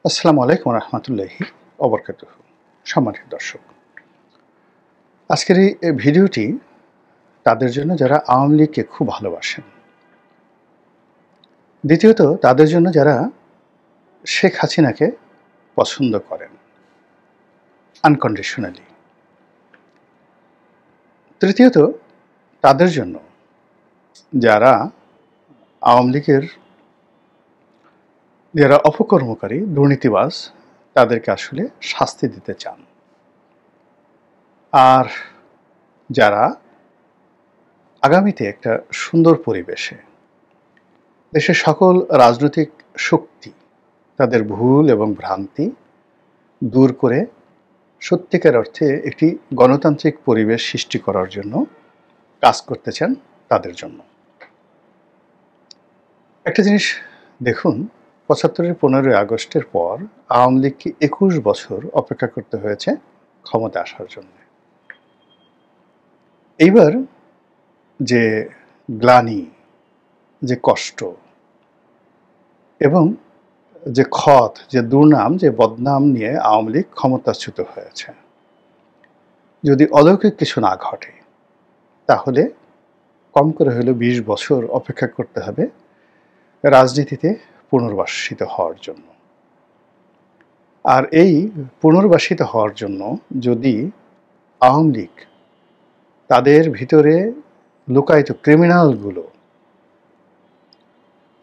আসসালামু আলাইকুম রহমতুল্লাহি ওবরকাতুহু। সম্মানিত দর্শক, আজকের এই ভিডিওটি তাদের জন্য যারা আওয়ামী লীগকে খুব ভালোবাসেন, দ্বিতীয়ত তাদের জন্য যারা শেখ হাসিনাকে পছন্দ করেন আনকন্ডিশনালি, তৃতীয়ত তাদের জন্য যারা আওয়ামী লীগের যারা অপকর্মকারী দুর্নীতিবাজ তাদেরকে আসলে শাস্তি দিতে চান, আর যারা আগামীতে একটা সুন্দর পরিবেশে দেশের সকল রাজনৈতিক শক্তি তাদের ভুল এবং ভ্রান্তি দূর করে সত্যিকার অর্থে একটি গণতান্ত্রিক পরিবেশ সৃষ্টি করার জন্য কাজ করতে চান, তাদের জন্য। একটা জিনিস দেখুন, ৭৫-এর ১৫ই আগস্টের পর আওয়ামী লীগকে ২১ বছর অপেক্ষা করতে হয়েছে ক্ষমতা আসার জন্য। এইবার যে গ্লানি, যে কষ্ট এবং যে ক্ষত, যে দুর্নাম, যে বদনাম নিয়ে আওয়ামী লীগ ক্ষমতাচ্যুত হয়েছে, যদি অলৌকিক কিছু না ঘটে তাহলে কম করে হলেও ২০ বছর অপেক্ষা করতে হবে রাজনীতিতে পুনর্বাসিত হওয়ার জন্য। আর এই পুনর্বাসিত হওয়ার জন্য যদি আওয়ামী লীগ তাদের ভিতরে লুকায়িত ক্রিমিনালগুলো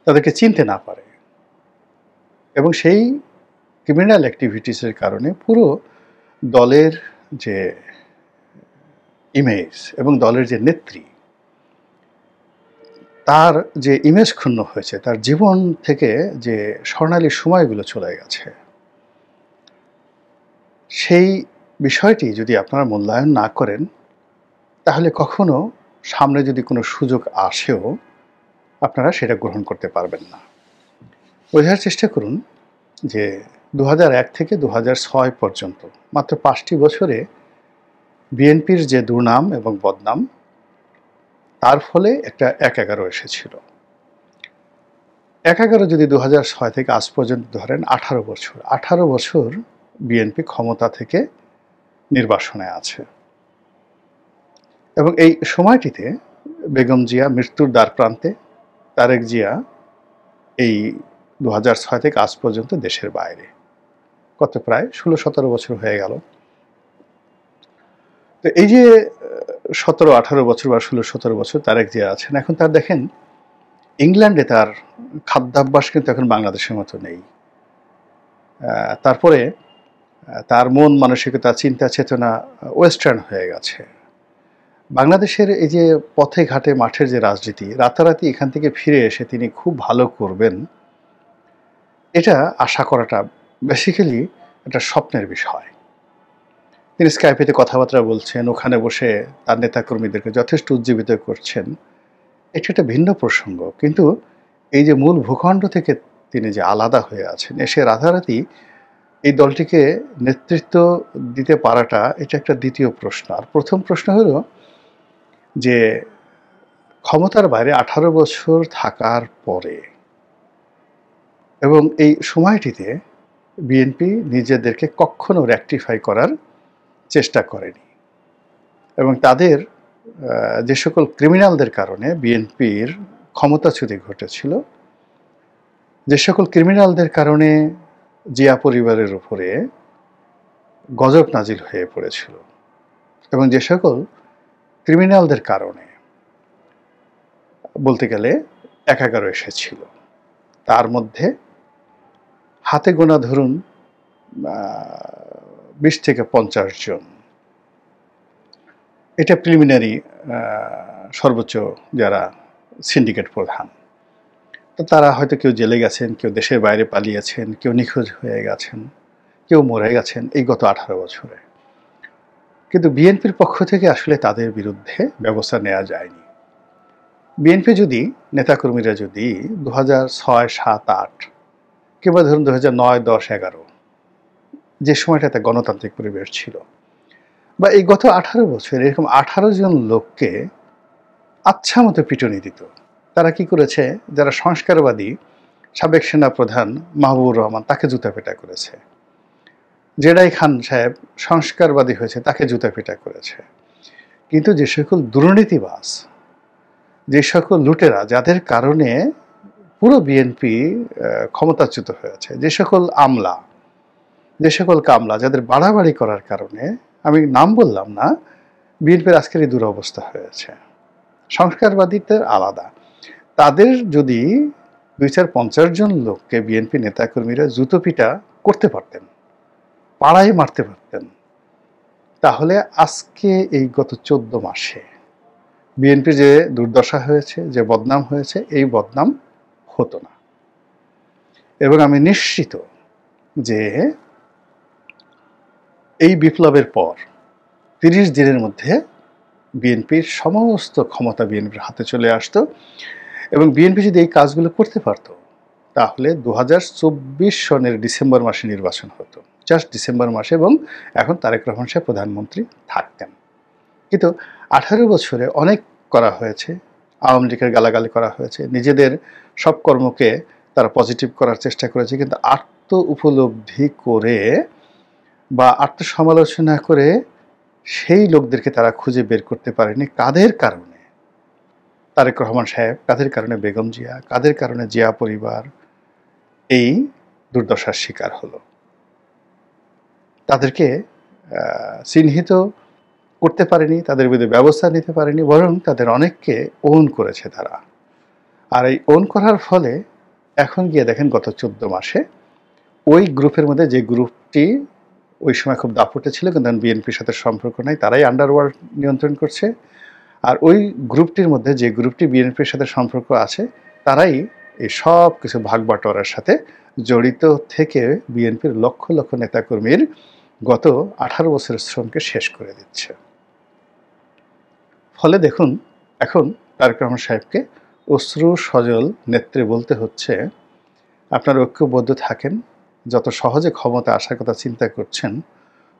তাদেরকে চিনতে না পারে এবং সেই ক্রিমিনাল অ্যাক্টিভিটিসের কারণে পুরো দলের যে ইমেজ এবং দলের যে নেত্রী, তার যে ইমেজ ক্ষুণ্ণ হয়েছে, তার জীবন থেকে যে স্বর্ণালী সময়গুলো চলে গেছে, সেই বিষয়টি যদি আপনারা মূল্যায়ন না করেন তাহলে কখনো সামনে যদি কোনো সুযোগ আসেও আপনারা সেটা গ্রহণ করতে পারবেন না। বোঝার চেষ্টা করুন যে ২০০১ থেকে ২০০৬ পর্যন্ত মাত্র ৫টি বছরে বিএনপির যে দুর্নাম এবং বদনাম, তার ফলে একটা ১-১১ এসেছিল। ১-১১ যদি ২০০৬ থেকে আজ পর্যন্ত ধরেন ১৮ বছর বিএনপি ক্ষমতা থেকে নির্বাসনে আছে এবং এই সময়টিতে বেগম জিয়া মৃত্যুর দ্বারপ্রান্তে, তারেক জিয়া এই ২০০৬ থেকে আজ পর্যন্ত দেশের বাইরে, কত প্রায় ১৬-১৭ বছর হয়ে গেল। তো এই যে ১৭-১৮ বছর বা ১৬-১৭ বছর তারেক জিয়া আছেন, এখন তার দেখেন ইংল্যান্ডে তার খাদ্যাভ্যাস কিন্তু এখন বাংলাদেশের মতো নেই। তারপরে তার মন মানসিকতা, চিন্তা চেতনা ওয়েস্টার্ন হয়ে গেছে। বাংলাদেশের এই যে পথে ঘাটে মাঠের যে রাজনীতি, রাতারাতি এখান থেকে ফিরে এসে তিনি খুব ভালো করবেন, এটা আশা করাটা বেসিক্যালি একটা স্বপ্নের বিষয়। তিনি স্কাইপেতে কথাবার্তা বলছেন, ওখানে বসে তার নেতাকর্মীদেরকে যথেষ্ট উজ্জীবিত করছেন, এটা একটা ভিন্ন প্রসঙ্গ। কিন্তু এই যে মূল ভূখণ্ড থেকে তিনি যে আলাদা হয়ে আছেন, এসে রাতারাতি এই দলটিকে নেতৃত্ব দিতে পারাটা, এটা একটা দ্বিতীয় প্রশ্ন। আর প্রথম প্রশ্ন হলো যে ক্ষমতার বাইরে ১৮ বছর থাকার পরে এবং এই সময়টিতে বিএনপি নিজেদেরকে কখনো রেকটিফাই করার চেষ্টা করেনি এবং তাদের যে সকল ক্রিমিনালদের কারণে বিএনপির ক্ষমতাচ্যুতি ঘটেছিল, যে সকল ক্রিমিনালদের কারণে জিয়া পরিবারের উপরে গজব নাজিল হয়ে পড়েছিল এবং যে সকল ক্রিমিনালদের কারণে বলতে গেলে ১-১১ এসেছিল, তার মধ্যে হাতে গোনা ধরুন ২০ থেকে ৫০ জন, এটা প্রিলিমিনারি সর্বোচ্চ যারা সিন্ডিকেট প্রধান। তো তারা হয়তো কেউ জেলে গেছেন, কেউ দেশের বাইরে পালিয়েছেন, কেউ নিখোঁজ হয়ে গেছেন, কেউ মরে গেছেন এই গত ১৮ বছরে। কিন্তু বিএনপির পক্ষ থেকে আসলে তাদের বিরুদ্ধে ব্যবস্থা নেওয়া যায়নি। বিএনপি যদি, নেতাকর্মীরা যদি ২০০৬, ৭, ৮ কিংবা ধরুন ২০০৯, ১০, ১১ যে সময়টাতে গণতান্ত্রিক পরিবেশ ছিল, বা এই গত ১৮ বছর এরকম ১৮ জন লোককে আচ্ছা মতো পিটুনি দিত। তারা কি করেছে, যারা সংস্কারবাদী সাবেক সেনাপ্রধান মাহবুবুর রহমান তাকে জুতাপেটা করেছে, জেডাই খান সাহেব সংস্কারবাদী হয়েছে, তাকে জুতাপেটা করেছে। কিন্তু যে সকল দুর্নীতিবাজ, যে সকল লুটেরা, যাদের কারণে পুরো বিএনপি ক্ষমতাচ্যুত হয়েছে, যে সকল আমলা, যে সকল কামলা, যাদের বাড়াবাড়ি করার কারণে, আমি নাম বললাম না, বিএনপির আজকের এই দুরবস্থা হয়েছে। সংস্কারবাদীদের আলাদা, তাদের যদি 2-4-50 জন লোককে বিএনপি নেতাকর্মীরা জুতোপিটা করতে পারতেন, পাড়ায় মারতে পারতেন, তাহলে আজকে এই গত 14 মাসে বিএনপি যে দুর্দশা হয়েছে, যে বদনাম হয়েছে, এই বদনাম হতো না। এবং আমি নিশ্চিত যে এই বিপ্লবের পর 30 দিনের মধ্যে বিএনপির সমস্ত ক্ষমতা বিএনপির হাতে চলে আসতো, এবং বিএনপি যদি এই কাজগুলো করতে পারত, তাহলে 2024 সনের ডিসেম্বর মাসে নির্বাচন হতো, জাস্ট ডিসেম্বর মাসে, এবং এখন তারেক রহমান সাহেব প্রধানমন্ত্রী থাকতেন। কিন্তু 18 বছরে অনেক করা হয়েছে, আওয়ামী লীগের গালাগালি করা হয়েছে, নিজেদের সব কর্মকে তারা পজিটিভ করার চেষ্টা করেছে, কিন্তু আত্ম উপলব্ধি করে বা আত্মসমালোচনা করে সেই লোকদেরকে তারা খুঁজে বের করতে পারেনি। কাদের কারণে তারেক রহমান সাহেব, কাদের কারণে বেগম জিয়া, কাদের কারণে জিয়া পরিবার এই দুর্দশার শিকার হলো, তাদেরকে চিহ্নিত করতে পারেনি, তাদের বিরুদ্ধে ব্যবস্থা নিতে পারেনি, বরং তাদের অনেককে ওন করেছে তারা। আর এই ওন করার ফলে এখন গিয়ে দেখেন গত 14 মাসে ওই গ্রুপের মধ্যে, যে গ্রুপটি ওই সময় খুব দাপটে ছিল কিন্তু বিএনপির সাথে সম্পর্ক নাই, তারাই আন্ডারওয়ার্ল্ড নিয়ন্ত্রণ করছে। আর ওই গ্রুপটির মধ্যে যে গ্রুপটি বিএনপির সাথে সম্পর্ক আছে, তারাই এই সব কিছু ভাগ বাটোয়ারার সাথে জড়িত থেকে বিএনপির লক্ষ লক্ষ নেতাকর্মীর গত 18 বছরের শ্রমকে শেষ করে দিচ্ছে। ফলে দেখুন, এখন তারেক রহমান সাহেবকে অশ্রু সজল নেত্রে বলতে হচ্ছে, আপনারা ঐক্যবদ্ধ থাকেন, যত সহজে ক্ষমতা আসার কথা চিন্তা করছেন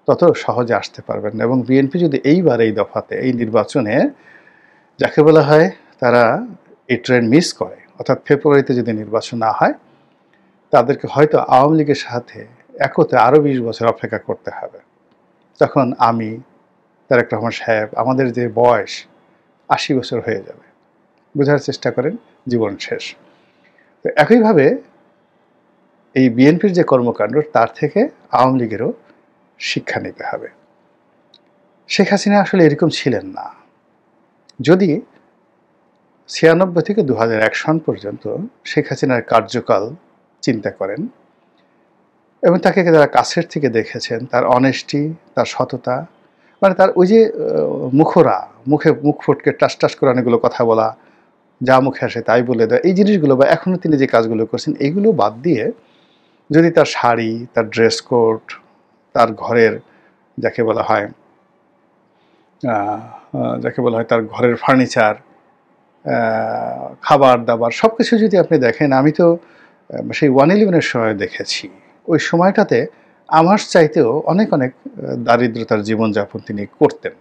তত সহজে আসতে পারবেন না। এবং বিএনপি যদি এইবার এই দফাতে, এই নির্বাচনে, যাকে বলা হয় তারা এই ট্রেন মিস করে, অর্থাৎ ফেব্রুয়ারিতে যদি নির্বাচন না হয়, তাদেরকে হয়তো আওয়ামী লীগের সাথে একতে আরও 20 বছর অপেক্ষা করতে হবে। তখন আমি, তারেক রহমান সাহেব, আমাদের যে বয়স 80 বছর হয়ে যাবে। বোঝার চেষ্টা করেন, জীবন শেষ। তো একইভাবে এই বিএনপির যে কর্মকাণ্ড, তার থেকে আওয়ামী লীগেরও শিক্ষা নিতে হবে। শেখ হাসিনা আসলে এরকম ছিলেন না। যদি 96 থেকে 2001 সন পর্যন্ত শেখ হাসিনার কার্যকাল চিন্তা করেন, এবং তাকে যারা কাছের থেকে দেখেছেন, তার অনেস্টি, তার সততা, মানে তার ওই যে মুখরা, মুখ ফুটকে টাস টাস করে অনেকগুলো কথা বলা, যা মুখে আসে তাই বলে দেয়, এই জিনিসগুলো, বা এখনও তিনি যে কাজগুলো করছেন, এইগুলো বাদ দিয়ে যদি তার শাড়ি, তার ড্রেস কোড, তার ঘরের যাকে বলা হয় তার ঘরের ফার্নিচার, খাবার দাবার, সব কিছু যদি আপনি দেখেন, আমি তো সেই 111-এর সময় দেখেছি, ওই সময়টাতে আমার চাইতেও অনেক অনেক দারিদ্রতার জীবনযাপন তিনি করতেন।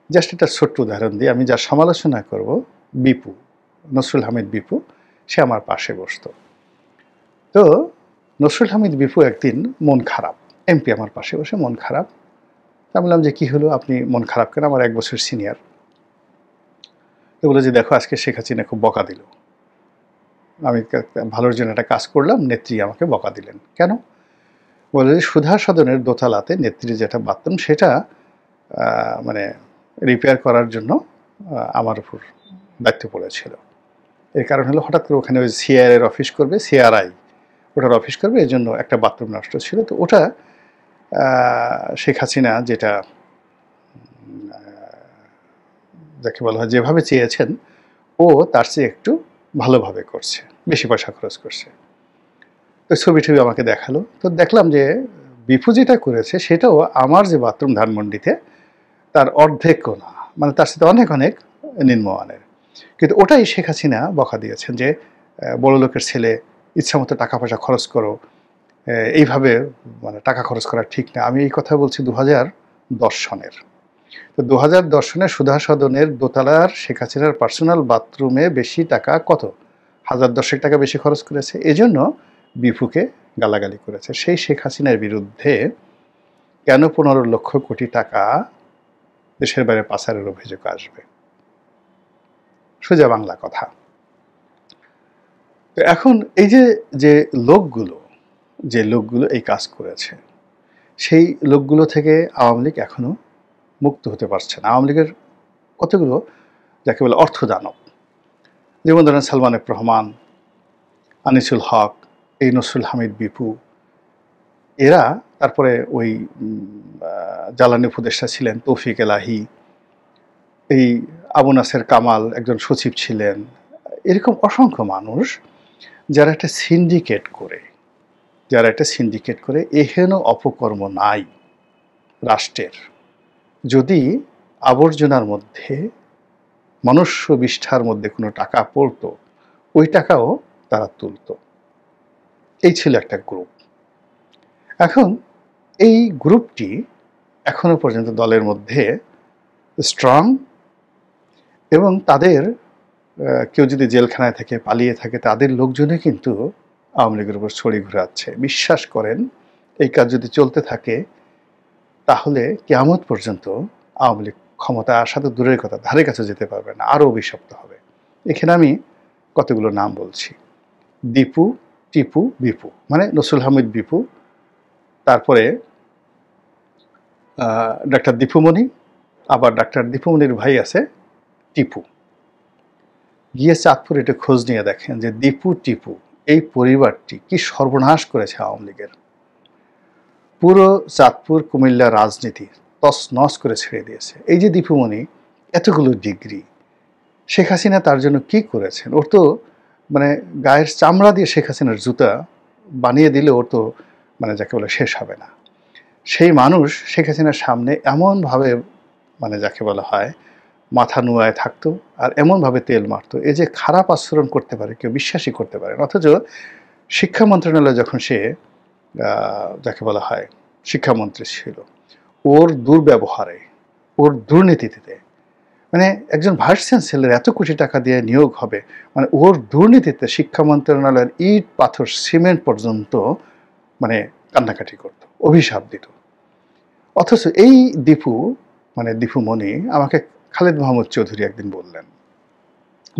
জাস্ট একটা ছোট্ট উদাহরণ দিয়ে আমি যার সমালোচনা করব, বিপু, নসরুল হামিদ বিপু, সে আমার পাশে বসতো। তো নসরুল হামিদ বিপু একদিন মন খারাপ, এমপি আমার পাশে বসে মন খারাপ। তা বললাম যে কী হলো, আপনি মন খারাপ কেন? আমার 1 বছর সিনিয়র। তো বলে যে দেখো, আজকে শেখ হাসিনা খুব বকা দিল, আমি ভালোর জন্য একটা কাজ করলাম, নেত্রী আমাকে বকা দিলেন। কেন? বলে যে সুধা সদনের দোতলাতে নেত্রী যেটা বাথরুম, সেটা মানে রিপেয়ার করার জন্য আমার উপর দায়িত্ব পড়েছিল। এর কারণ হলো, হঠাৎ করে ওখানে ওই সিআইআর অফিস করবে, সিআরআই ওটার অফিস করবে, এই জন্য একটা বাথরুম নষ্ট ছিল। তো ওটা শেখ হাসিনা যেটা যাকে বলা হয় যেভাবে চেয়েছেন, ও তার চেয়ে একটু ভালোভাবে করছে, বেশি পয়সা খরচ করছে। তো ছবি আমাকে দেখালো, তো দেখলাম যে বিপু যেটা করেছে সেটাও আমার যে বাথরুম ধানমন্ডিতে, তার অর্ধেকও না, মানে তার সাথে অনেক অনেক নিম্নমানের। কিন্তু ওটাই শেখ হাসিনা বকা দিয়েছেন যে বড় লোকের ছেলে, ইচ্ছা মতো টাকা পয়সা খরচ করো, এইভাবে মানে টাকা খরচ করা ঠিক না। আমি এই কথা বলছি 2010 সনের। তো 2010 সনে সুধা সদনের দোতলার শেখ হাসিনার পার্সোনাল বাথরুমে বেশি টাকা কত? 1010 টাকা বেশি খরচ করেছে, এজন্য বিপুকে গালাগালি করেছে। সেই শেখ হাসিনার বিরুদ্ধে কেন 15 লক্ষ কোটি টাকা দেশের বাইরে পাচারের অভিযোগ আসবে? সোজা বাংলা কথা। তো এখন এই যে লোকগুলো এই কাজ করেছে, সেই লোকগুলো থেকে আওয়ামী লীগ এখনো মুক্ত হতে পারছে না। আওয়ামী লীগের কতগুলো যাকে বলে অর্থদানব, যেমন ধরেন সালমান এফ রহমান, আনিসুল হক, এই নসরুল হামিদ বিপু, এরা, তারপরে ওই জ্বালানি উপদেষ্টা ছিলেন তৌফিক এলাহি, এই আবু নাসের কামাল একজন সচিব ছিলেন, এরকম অসংখ্য মানুষ যারা একটা সিন্ডিকেট করে এহেন অপকর্ম নাই রাষ্ট্রের। যদি আবর্জনার মধ্যে মনুষ্য বিষ্ঠার মধ্যে কোনো টাকা পড়তো, ওই টাকাও তারা তুলতো। এই ছিল একটা গ্রুপ। এখন এই গ্রুপটি এখনো পর্যন্ত দলের মধ্যে স্ট্রং, এবং তাদের কেউ যদি জেলখানায় থেকে পালিয়ে থাকে, তাদের লোকজনে কিন্তু আওয়ামী লীগের উপর ছড়ি ঘুরাচ্ছে। বিশ্বাস করেন, এই কাজ যদি চলতে থাকে তাহলে কিয়ামত পর্যন্ত আওয়ামী লীগ ক্ষমতায় আসা তো দূরের কথা, ধারে কাছে যেতে পারবে না, আরও অভিশপ্ত হবে। এখানে আমি কতগুলো নাম বলছি: দীপু, টিপু, বিপু, মানে নসরুল হামিদ বিপু, তারপরে ডাক্তার দীপুমণি, আবার ডাক্তার দীপুমণির ভাই আছে টিপু। গিয়ে চাঁদপুর এটা খোঁজ নিয়ে দেখেন যে দীপু টিপু এই পরিবারটি কি সর্বনাশ করেছে আওয়ামী লীগের। পুরো চাঁদপুর কুমিল্লা রাজনীতি তছনছ করে ছেড়ে দিয়েছে। এই যে দীপুমণি, এতগুলো ডিগ্রি, শেখ হাসিনা তার জন্য কি করেছেন? ওর তো মানে গায়ের চামড়া দিয়ে শেখ হাসিনার জুতা বানিয়ে দিলে ওর তো মানে যাকে বলে শেষ হবে না। সেই মানুষ শেখ হাসিনার সামনে এমনভাবে মানে যাকে বলা হয় মাথা নুয়ায় থাকতো, আর এমনভাবে তেল মারতো, এই যে খারাপ আচরণ করতে পারে কেউ বিশ্বাসই করতে পারে না। অথচ শিক্ষা মন্ত্রণালয়ে যখন সে যাকে বলা হয় শিক্ষামন্ত্রী ছিল, ওর দুর্ব্যবহারে, ওর দুর্নীতিতে, মানে একজন ভাইস চ্যান্সেলর এত কোটি টাকা দিয়ে নিয়োগ হবে, মানে ওর দুর্নীতিতে শিক্ষা মন্ত্রণালয়ের ইট পাথর সিমেন্ট পর্যন্ত মানে কান্নাকাটি করত, অভিশাপ দিত। অথচ এই দীপু মানে দীপুমণি আমাকে খালেদ মাহমুদ চৌধুরী একদিন বললেন,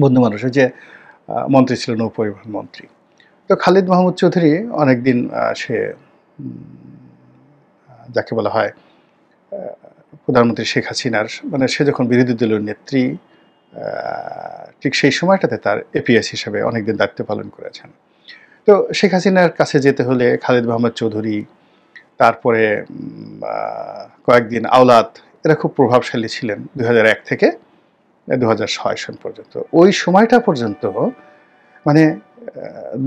বন্ধু মানুষের যে মন্ত্রী ছিল, নৌ পরিবহন মন্ত্রী। তো খালেদ মাহমুদ চৌধুরী অনেকদিন সে যাকে বলা হয় প্রধানমন্ত্রী শেখ হাসিনার, মানে সে যখন বিরোধী দলীয় নেত্রী, ঠিক সেই সময়টাতে তার এপিএস হিসেবে অনেকদিন দায়িত্ব পালন করেছেন। তো শেখ হাসিনার কাছে যেতে হলে খালেদ মাহমুদ চৌধুরী, তারপরে কয়েকদিন আওলাদ, এরা খুব প্রভাবশালী ছিলেন 2001 থেকে 2006 সন পর্যন্ত। ওই সময়টা পর্যন্ত মানে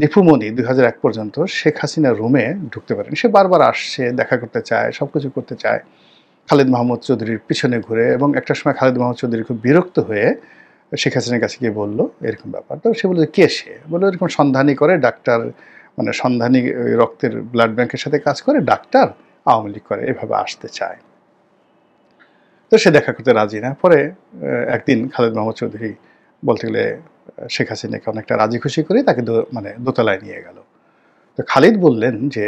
দীপুমণি 2001 পর্যন্ত শেখ হাসিনার রুমে ঢুকতে পারেন। সে বারবার আসছে, দেখা করতে চায়, সব কিছু করতে চায় খালেদ মাহমুদ চৌধুরীর পিছনে ঘুরে। এবং একটা সময় খালেদ মাহমুদ চৌধুরী খুব বিরক্ত হয়ে শেখ হাসিনার কাছে গিয়ে বললো এরকম ব্যাপার। তো সে বললো কে? সে বললো এরকম সন্ধানী করে ডাক্তার, মানে সন্ধানী রক্তের ব্লাড ব্যাংকের সাথে কাজ করে, ডাক্তার, আওয়ামী লীগ করে, এভাবে আসতে চায়। তো সে দেখা করতে রাজি না। পরে একদিন খালেদ মাহমুদ চৌধুরী বলতে গেলে শেখ হাসিনাকে অনেকটা রাজি খুশি করে তাকে মানে দোতলায় নিয়ে গেল। তো খালিদ বললেন যে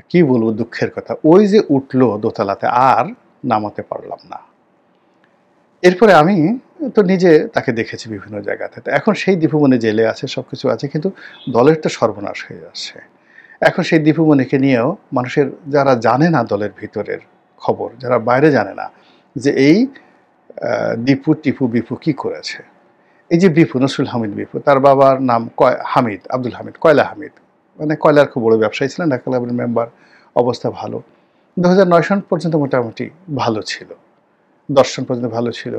কি বলবো দুঃখের কথা, ওই যে উঠলো দোতলাতে, আর নামাতে পারলাম না। এরপরে আমি তো নিজে তাকে দেখেছি বিভিন্ন জায়গাতে। তো এখন সেই দীপুমণি জেলে আছে, সব কিছু আছে, কিন্তু দলের তো সর্বনাশ হয়ে যাচ্ছে। এখন সেই দীপুমণিকে নিয়েও মানুষের, যারা জানে না দলের ভিতরের খবর, যারা বাইরে জানে না যে এই দীপু টিপু বিপু কি করেছে। এই যে বিপু, নসরুল হামিদ বিপু, তার বাবার নাম হামিদ, আব্দুল হামিদ, কয়লা হামিদ, মানে কয়লার খুব বড় ব্যবসায়ী ছিলেন, ঢাকা ক্লাবের মেম্বার, অবস্থা ভালো। 2009 সন পর্যন্ত মোটামুটি ভালো ছিল, 10 সন পর্যন্ত ভালো ছিল।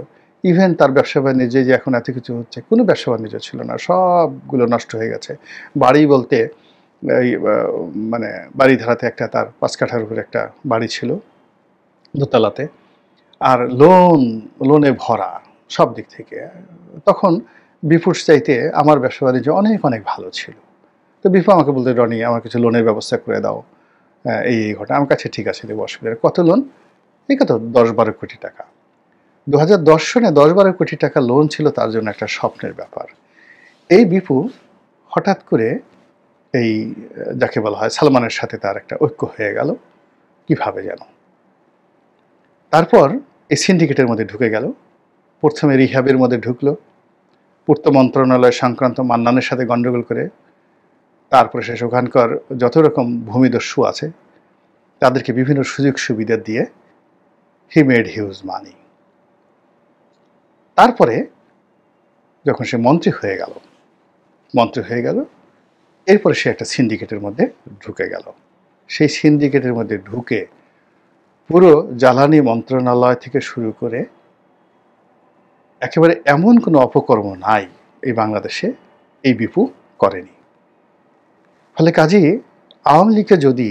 ইভেন তার ব্যবসা বাণিজ্য যে এখন এত কিছু হচ্ছে, কোনো ব্যবসা বাণিজ্য ছিল না, সবগুলো নষ্ট হয়ে গেছে। বাড়ি বলতে এই মানে বাড়ি ধারাতে একটা তার 5 কাঠার উপরে একটা বাড়ি ছিল দোতলাতে, আর লোনে ভরা সব দিক থেকে। তখন বিপুর চাইতে আমার ব্যবসা বাণিজ্য অনেক অনেক ভালো ছিল। তো বিপু আমাকে বলতে, রনি আমার কিছু লোনের ব্যবস্থা করে দাও, এই ঘটনা। আমার কাছে ঠিক আছে, দেবো, অসুবিধা। কত লোন? এই কত 10-12 কোটি টাকা। 2010 সনে 10-12 কোটি টাকা লোন ছিল তার জন্য একটা স্বপ্নের ব্যাপার। এই বিপু হঠাৎ করে এই যাকে বলা হয় সালমানের সাথে তার একটা ঐক্য হয়ে গেল কিভাবে যেন। তারপর এই সিন্ডিকেটের মধ্যে ঢুকে গেল, প্রথমে রিহ্যাবের মধ্যে ঢুকলো, পূর্ত মন্ত্রণালয় সংক্রান্ত মান্নানের সাথে গণ্ডগোল করে, তারপরে শেষ ওখানকার যত রকম ভূমিদস্যু আছে তাদেরকে বিভিন্ন সুযোগ সুবিধা দিয়ে হি মেড হিউজ মানি। তারপরে যখন সে মন্ত্রী হয়ে গেল, এরপরে সে একটা সিন্ডিকেটের মধ্যে ঢুকে গেল। সেই সিন্ডিকেটের মধ্যে ঢুকে পুরো জ্বালানি মন্ত্রণালয় থেকে শুরু করে একেবারে এমন কোনো অপকর্ম নাই এই বাংলাদেশে এই বিপু করেনি। ফলে কাজেই আওয়ামী লীগকে যদি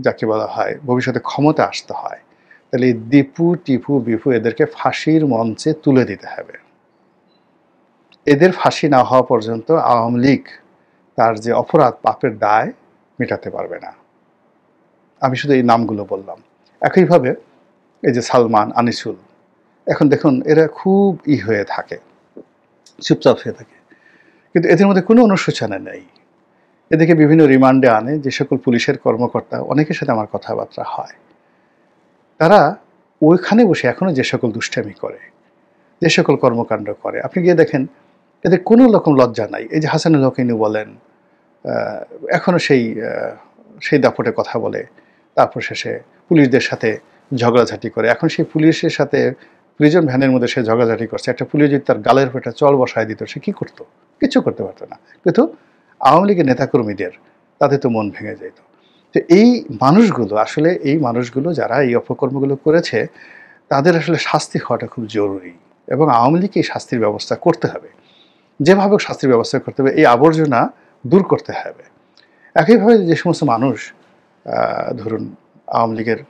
যাকে বলা হয় ভবিষ্যতে ক্ষমতা আসতে হয়, তাহলে দীপু টিপু বিপু এদেরকে ফাঁসির মঞ্চে তুলে দিতে হবে। এদের ফাঁসি না হওয়া পর্যন্ত আওয়ামী লীগ তার যে অপরাধ পাপের দায় মেটাতে পারবে না। আমি শুধু এই নামগুলো বললাম। একইভাবে এই যে সালমান, আনিসুল, এখন দেখুন এরা খুব হয়ে থাকে, চুপচাপ হয়ে থাকে, কিন্তু এদের মধ্যে কোনো অনুশোচনা নেই। এদেরকে বিভিন্ন রিমান্ডে আনে যে সকল পুলিশের কর্মকর্তা, অনেকের সাথে আমার কথাবার্তা হয়, তারা ওইখানে বসে এখনো যে সকল দুষ্টামি করে, যে সকল কর্মকাণ্ড করে, আপনি গিয়ে দেখেন এদের কোনো রকম লজ্জা নাই। এই যে হাসানুল হক বলেন, এখনো সেই দাপটে কথা বলে, তারপর শেষে পুলিশদের সাথে ঝগড়াঝাটি করে। এখন সেই পুলিশের সাথে প্রিজন ভ্যানের মধ্যে সে ঝগড়াঝাটি করছে, একটা পুলিশ যদি তার গালের পেটে চল বসায় দিত সে কী করতো? কিছু করতে পারতো না। কিন্তু আওয়ামী লীগের নেতাকর্মীদের তাদের তো মন ভেঙে যেত। তো এই মানুষগুলো যারা এই অপকর্মগুলো করেছে তাদের আসলে শাস্তি হওয়াটা খুব জরুরি, এবং আওয়ামী লীগকে এই শাস্তির ব্যবস্থা করতে হবে, যেভাবে শাস্তির ব্যবস্থা করতে হবে, এই আবর্জনা দূর করতে হবে। একইভাবে যে সমস্ত মানুষ ধরুন আওয়ামী লীগের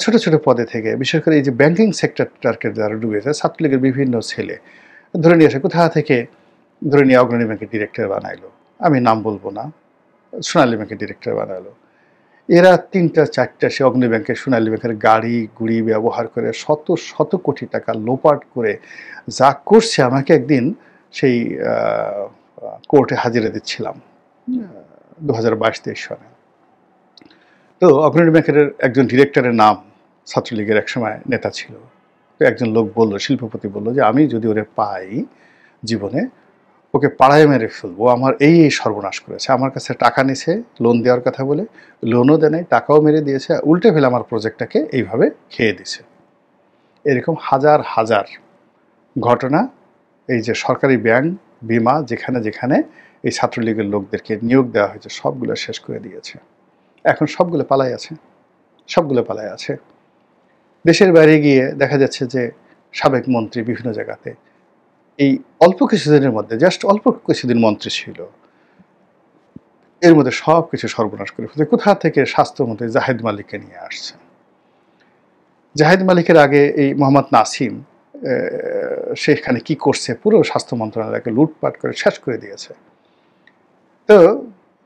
ছোট ছোট পদে থেকে, বিশেষ করে এই যে ব্যাংকিং সেক্টরটাকে যারা ডুবেছে, ছাত্রলীগের বিভিন্ন ছেলে ধরে নিয়ে আসে, কোথা থেকে ধরে নিয়ে অগ্রণী ব্যাংকের ডিরেক্টর বানাইলো, আমি নাম বলবো না, সোনালী ব্যাংকের ডিরেক্টর বানাইলো। এরা 3টা 4টা সে অগ্রণী ব্যাংকের, সোনালী ব্যাংকের গাড়ি গুড়ি ব্যবহার করে শত শত কোটি টাকা লোপাট করে যা করছে, আমাকে একদিন সেই কোর্টে হাজিরা দিচ্ছিলাম 2022-23 সালে। তো অগ্রণী ব্যাংকের একজন ডিরেক্টরের নাম ছাত্রলীগের একসময় নেতা ছিল। তো একজন লোক বলল, শিল্পপতি বলল যে আমি যদি ওরে পাই জীবনে, ওকে পাড়ায় মেরে ফেলবো, আমার এই সর্বনাশ করেছে, আমার কাছে টাকা নিছে লোন দেওয়ার কথা বলে, লোনও দেয় নাই, টাকাও মেরে দিয়েছে, উল্টে ফেলে আমার প্রজেক্টটাকে এইভাবে খেয়ে দিছে। এরকম হাজার হাজার ঘটনা এই যে সরকারি ব্যাংক, বিমা, যেখানে যেখানে এই ছাত্রলীগের লোকদেরকে নিয়োগ দেওয়া হয়েছে সবগুলো শেষ করে দিয়েছে। এখন সবগুলো পালায় আছে। দেশের বাইরে গিয়ে দেখা যাচ্ছে যে সাবেক মন্ত্রী বিভিন্ন জায়গাতে এই অল্প কিছুদিনের মধ্যে, জাস্ট অল্প কিছুদিন মন্ত্রী ছিল, এর মধ্যে সব কিছু সর্বনাশ করে ফেলছে। কোথা থেকে স্বাস্থ্যমন্ত্রী জাহিদ মালিককে নিয়ে আসছে। জাহিদ মালিকের আগে এই মোহাম্মদ নাসিম সেখানে কি করছে, পুরো স্বাস্থ্য মন্ত্রণালয়কে লুটপাট করে শেষ করে দিয়েছে। তো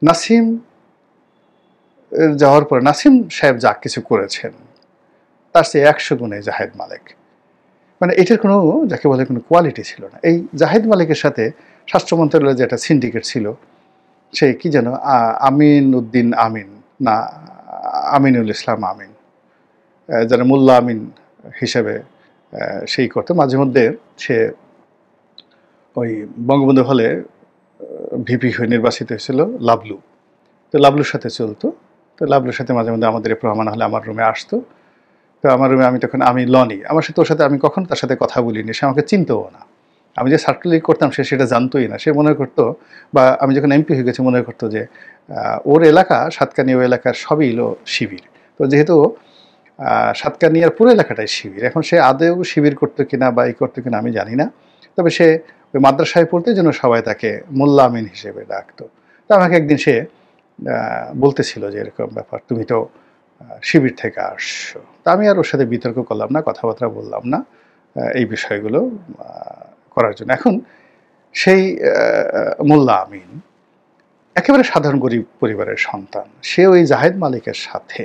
নাসিম যাওয়ার পরে নাসিম সাহেব যা কিছু করেছেন তার চেয়ে 100 গুণে জাহিদ মালিক, মানে এটার কোনো যাকে বলে কোনো কোয়ালিটি ছিল না। এই জাহিদ মালিকের সাথে স্বাস্থ্য মন্ত্রণালয়ের যে একটা সিন্ডিকেট ছিল, সেই কি যেন আমিন উদ্দিন আমিন না আমিনুল ইসলাম আমিন, যারা মোল্লা আমিন হিসেবে সেই করতো, মাঝে মধ্যে সে ওই বঙ্গবন্ধু হলে ভিপি হয়ে নির্বাচিত হয়েছিল লাবলু, তো লাবলুর সাথে চলতো। তো লাবলুর সাথে মাঝে মধ্যে আমাদের প্রমাণ হলে আমার রুমে আসতো। তো আমার রুমে আমি লনি, আমার সাথে ওর সাথে আমি কখনো তার সাথে কথা বলিনি, সে আমাকে চিনতও না। আমি যে ছাত্রলীগ করতাম সে সেটা জানতোই না। সে মনে করতো, বা আমি যখন এমপি হয়ে গেছি মনে করতো যে ওর এলাকা সাতকানিয়া, ওই এলাকার সবই হলো শিবির। তো যেহেতু সাতকানিয়ার পুরো এলাকাটাই শিবির, এখন সে আদেও শিবির করতো কিনা বা এই করতো কিনা আমি জানি না। তবে সে ওই মাদ্রাসায় পড়তে জন্য সবাই তাকে মোল্লা আমিন হিসেবে ডাকতো। তো আমাকে একদিন সে বলতেছিল যে এরকম ব্যাপার, তুমি তো শিবির থেকে আসছো। তা আমি আর ওর সাথে বিতর্ক করলাম না, কথাবার্তা বললাম না এই বিষয়গুলো করার জন্য। এখন সেই মোল্লা আমিন একেবারে সাধারণ গরিব পরিবারের সন্তান, সে ওই জাহিদ মালিকের সাথে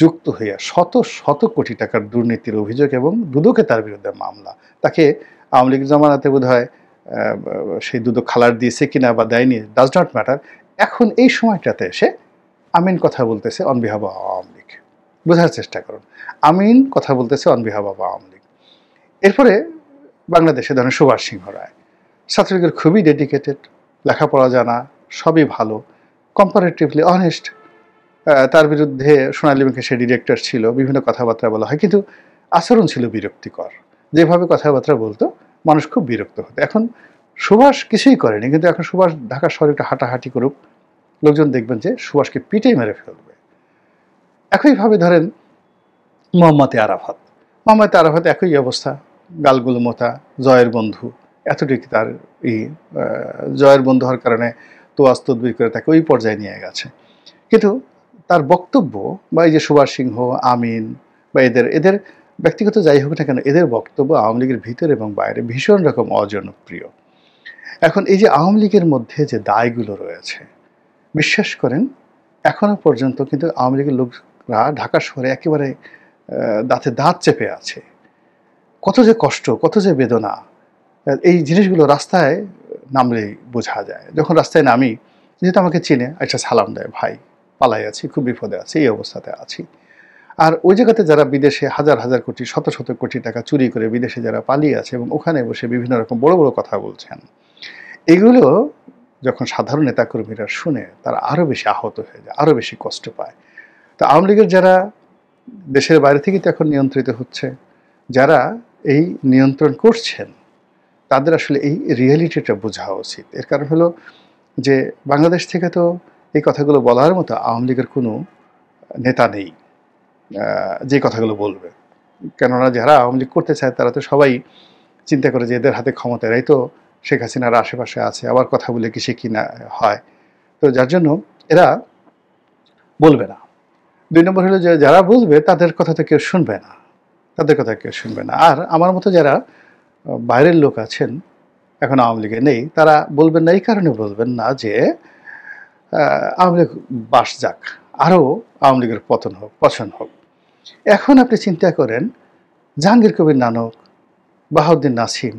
যুক্ত হইয়া শত শত কোটি টাকার দুর্নীতির অভিযোগ, এবং দুদকে তার বিরুদ্ধে মামলা। তাকে আওয়ামী লীগ জামানাতে বোধ হয় সেই দুদক খালার দিয়েছে কিনা বা দেয়নি, ডাজ নট ম্যাটার। এখন এই সময়টাতে এসে আমিন কথা বলতেছে on behalf of Awami League. বোঝার চেষ্টা করুন, আমিন কথা বলতেছে on behalf of Awami League. এরপরে বাংলাদেশে ধরেন সুভাষ সিংহ রায়, ছাত্রলীগের খুবই ডেডিকেটেড, লেখাপড়া জানা, সবই ভালো, কম্পারেটিভলি অনেস্ট। তার বিরুদ্ধে সোনালী ব্যাংকে সে ডিরেক্টর ছিল, বিভিন্ন কথাবার্তা বলা হয়, কিন্তু আচরণ ছিল বিরক্তিকর। যেভাবে কথাবার্তা বলতো মানুষ খুব বিরক্ত হতো। এখন সুভাষ কিছুই করেনি, কিন্তু এখন সুভাষ ঢাকা শহরে একটু হাঁটাহাঁটি করুক, লোকজন দেখবেন যে সুভাষকে পিটেই মেরে ফেলবে। একইভাবে ধরেন মোহাম্মদ আরাফাত, মোহাম্মদ আরাফাত একই অবস্থা, গালগুলো মোতা, জয়ের বন্ধু, এতটুকু তার জয়ের বন্ধু হওয়ার কারণে তোয়াজ তদবির করে তাকে ওই পর্যায়ে নিয়ে গেছে। কিন্তু তার বক্তব্য বা এই যে সুভাষ সিংহ, আমিন বা এদের ব্যক্তিগত যাই হোক না কেন, এদের বক্তব্য আওয়ামী লীগের ভিতরে এবং বাইরে ভীষণ রকম অজনপ্রিয়। এখন এই যে আওয়ামী লীগের মধ্যে যে দায়গুলো রয়েছে, বিশ্বাস করেন এখনো পর্যন্ত কিন্তু আওয়ামী লীগের লোকরা ঢাকা শহরে একেবারে দাঁতে দাঁত চেপে আছে। কত যে কষ্ট, কত যে বেদনা, এই জিনিসগুলো রাস্তায় নামলেই বোঝা যায়। যখন রাস্তায় নামি, যেহেতু আমাকে চিনে, একটা সালাম দেয়, ভাই পালাই আছি, খুব বিপদে আছি, এই অবস্থাতে আছি। আর ওই জায়গাতে যারা বিদেশে হাজার হাজার কোটি, শত শত কোটি টাকা চুরি করে বিদেশে যারা পালিয়ে আছে এবং ওখানে বসে বিভিন্ন রকম বড় বড় কথা বলছেন, এগুলো যখন সাধারণ নেতাকর্মীরা শুনে তারা আরও বেশি আহত হয়ে যায়, আরও বেশি কষ্ট পায়। তো আওয়ামী লীগের যারা দেশের বাইরে থেকে তো এখন নিয়ন্ত্রিত হচ্ছে, যারা এই নিয়ন্ত্রণ করছেন, তাদের আসলে এই রিয়েলিটিটা বোঝা উচিত। এর কারণ হলো যে বাংলাদেশ থেকে তো এই কথাগুলো বলার মতো আওয়ামী লীগের কোনো নেতা নেই যে কথাগুলো বলবে। কেননা যারা আওয়ামী লীগ করতে চায় তারা তো সবাই চিন্তা করে যে এদের হাতে ক্ষমতা, এরাই তো শেখ হাসিনার আশেপাশে আছে, আবার কথা বলে কি সে কিনা হয়। তো যার জন্য এরা বলবে না। ২ নম্বর হলো যে যারা বলবে তাদের কথা তো কেউ শুনবে না, তাদের কথা কেউ শুনবে না। আর আমার মতো যারা বাইরের লোক আছেন, এখন আওয়ামী লীগে নেই, তারা বলবেন না, এই কারণে বলবেন না যে আওয়ামী লীগ বাস যাক, আরও আওয়ামী লীগের পতন হোক, পছন্দ হোক। এখন আপনি চিন্তা করেন জাহাঙ্গীর কবির নানক, বাহাউদ্দিন নাসিম,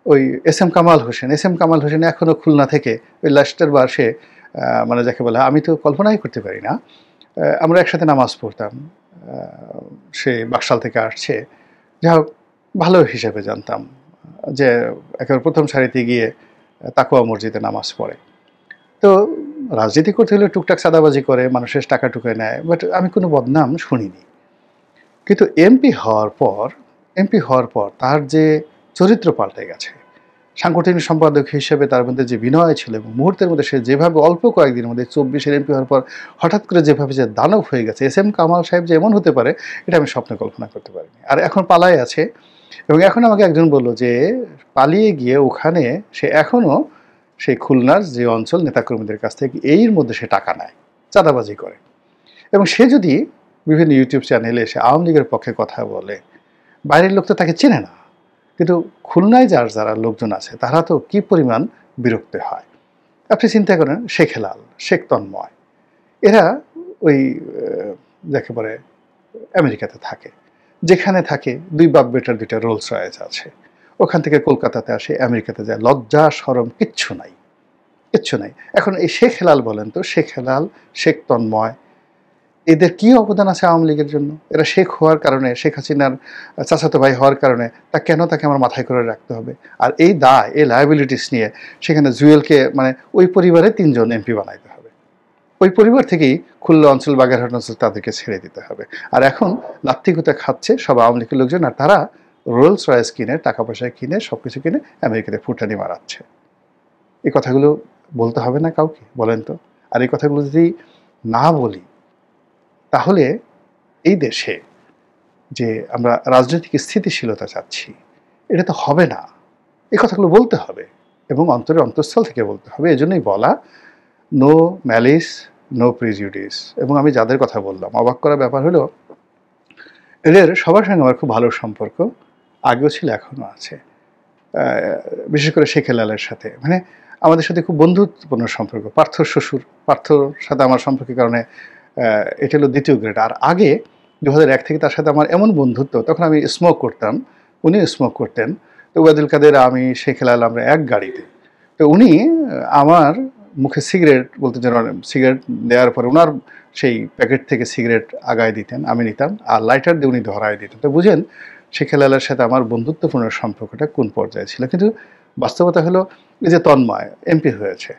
ওই এস এম কামাল হোসেন এখনও খুলনা থেকে ওই লাস্টের বাসে, মানে যাকে বলে, আমি তো কল্পনাই করতে পারি না, আমরা একসাথে নামাজ পড়তাম, সে বাকশাল থেকে আসছে, যাই হোক ভালো হিসেবে জানতাম যে একেবারে প্রথম সারিতে গিয়ে তাকওয়া মসজিদে নামাজ পড়ে। তো রাজনীতি করতে হলে টুকটাক চাঁদাবাজি করে, মানুষের টাকা টুকে নেয়, বাট আমি কোনো বদনাম শুনিনি। কিন্তু এমপি হওয়ার পর তার যে চরিত্র পাল্টে গেছে, সাংগঠনিক সম্পাদক হিসেবে তার মধ্যে যে বিনয় ছিল এবং মুহূর্তের মধ্যে সে যেভাবে অল্প কয়েকদিনের মধ্যে 24-এর এমপি হওয়ার পর হঠাৎ করে যেভাবে যে দানব হয়ে গেছে, এস এম কামাল সাহেব যে এমন হতে পারে এটা আমি স্বপ্নে কল্পনা করতে পারিনি। আর এখন পালায় আছে, এবং এখন আমাকে একজন বলল যে পালিয়ে গিয়ে ওখানে সে এখনও সেই খুলনার যে অঞ্চল নেতাকর্মীদের কাছ থেকে এর মধ্যে সে টাকা নেয়, চাঁদাবাজি করে, এবং সে যদি বিভিন্ন ইউটিউব চ্যানেলে এসে আওয়ামী লীগের পক্ষে কথা বলে, বাইরের লোক তো তাকে চেনে না, কিন্তু খুলনায় যারা লোকজন আছে তারা তো কি পরিমাণ বিরক্ত হয়। আপনি চিন্তা করেন শেখ হেলাল, শেখ তন্ময়, এরা ওই যাকে বলে আমেরিকাতে থাকে, যেখানে থাকে 2 বাপ বেটার 2টা রোলস রয়েস আছে, ওখান থেকে কলকাতাতে আসে, আমেরিকাতে যায়, লজ্জা শরম কিচ্ছু নাই। এখন এই শেখ হেলাল বলেন তো, শেখ হেলাল, শেখ তন্ময়, এদের কি অবদান আছে আওয়ামী লীগের জন্য? এরা শেখ হওয়ার কারণে, শেখ হাসিনার চাচাতো ভাই হওয়ার কারণে তাকে আমার মাথায় করে রাখতে হবে? আর এই দায়, এই লায়াবিলিটিস নিয়ে সেখানে জুয়েলকে, মানে ওই পরিবারে 3 জন এমপি বানাইতে হবে, ওই পরিবার থেকেই খুলনা অঞ্চল, বাগেরহাট অঞ্চল তাদেরকে ছেড়ে দিতে হবে। আর এখন লাত্তিগুতা খাচ্ছে সব আওয়ামী লীগের লোকজন, আর তারা রোলস রয়েস কিনে, টাকা পয়সা কিনে, সব কিছু কিনে আমেরিকাতে ফুটানি মারাচ্ছে। এই কথাগুলো বলতে হবে না কাউকে, বলেন তো? আর এই কথাগুলো যদি না বলি, তাহলে এই দেশে যে আমরা রাজনৈতিক স্থিতিশীলতা চাচ্ছি, এটা তো হবে না। এই কথাগুলো বলতে হবে এবং অন্তঃস্থল থেকে বলতে হবে। এজন্যই বলা, নো ম্যালিস, নো প্রিজুডিস। এবং আমি যাদের কথা বললাম, অবাক করার ব্যাপার হলো এদের সবার সঙ্গে আমার খুব ভালো সম্পর্ক, আগেও ছিল, এখনও আছে। বিশেষ করে শেখ হেলালের সাথে, মানে আমাদের সাথে খুব বন্ধুত্বপূর্ণ সম্পর্ক। পার্থর সাথে আমার সম্পর্কের কারণে এটা হলো 2য় গ্রেড। আর আগে 2001 থেকে তার সাথে আমার এমন বন্ধুত্ব, তখন আমি স্মোক করতাম, উনিও স্মোক করতেন, তো ওবায়দুল কাদের, আমি, শেখ হেলাল আমরা এক গাড়িতে। তো উনি আমার মুখে সিগারেট বলতে যেন, সিগারেট দেওয়ার পরে ওনার সেই প্যাকেট থেকে সিগারেট আগায় দিতেন, আমি নিতাম, আর লাইটার দিয়ে উনি ধরায় দিতেন। তো বুঝেন শেখ হেলালের সাথে আমার বন্ধুত্বপূর্ণ সম্পর্কটা কোন পর্যায়ে ছিল। কিন্তু বাস্তবতা হলো এই যে তন্ময় এমপি হয়েছে,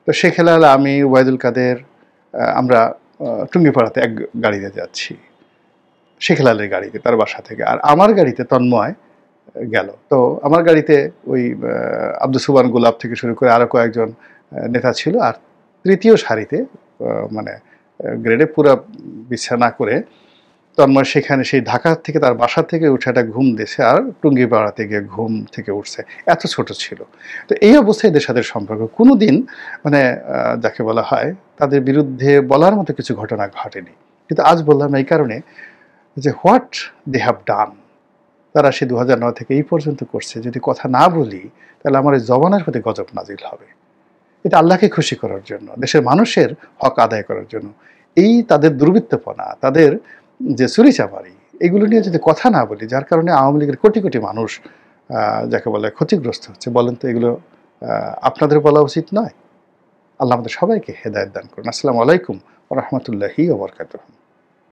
তো শেখ হেলাল, আমি, ওবায়দুল কাদের আমরা টুঙ্গিপাড়াতে এক গাড়িতে যাচ্ছি, শেখ হেলালের গাড়িতে তার বাসা থেকে, আর আমার গাড়িতে তন্ময় গেল। তো আমার গাড়িতে ওই আব্দুল সুবহান গোলাপ থেকে শুরু করে আরও কয়েকজন নেতা ছিল, আর তৃতীয় সারিতে মানে গ্রেডে পুরা বিছানা করে তন্ময় সেখানে সেই ঢাকা থেকে তার বাসা থেকে উঠে একটা ঘুম দিয়েছে, আর টুঙ্গিপাড়াতে গিয়ে ঘুম থেকে উঠছে, এত ছোট ছিল। তো এই অবস্থায় এদের সাথে সম্পর্ক কোনো দিন মানে যাকে বলা হয় তাদের বিরুদ্ধে বলার মতো কিছু ঘটনা ঘটেনি। কিন্তু আজ বললাম এই কারণে যে হোয়াট দে হ্যাভ ডান, তারা সে 2009 থেকে এই পর্যন্ত করছে, যদি কথা না বলি তাহলে আমার এই জবানের প্রতি গজব নাজিল হবে। এটা আল্লাহকে খুশি করার জন্য, দেশের মানুষের হক আদায় করার জন্য। এই তাদের দুর্বৃত্তপনা, তাদের যে চুরিচামারি, এগুলো নিয়ে যদি কথা না বলি, যার কারণে আওয়ামী লীগের কোটি কোটি মানুষ যাকে বলে ক্ষতিগ্রস্ত হচ্ছে, বলেন তো এগুলো আপনাদের বলা উচিত নয়? আল্লাহ আমাদের সবাইকে হেদায়েত দান করুন। আসসালামু আলাইকুম ওয়া রাহমাতুল্লাহি ওয়া বারাকাতুহু।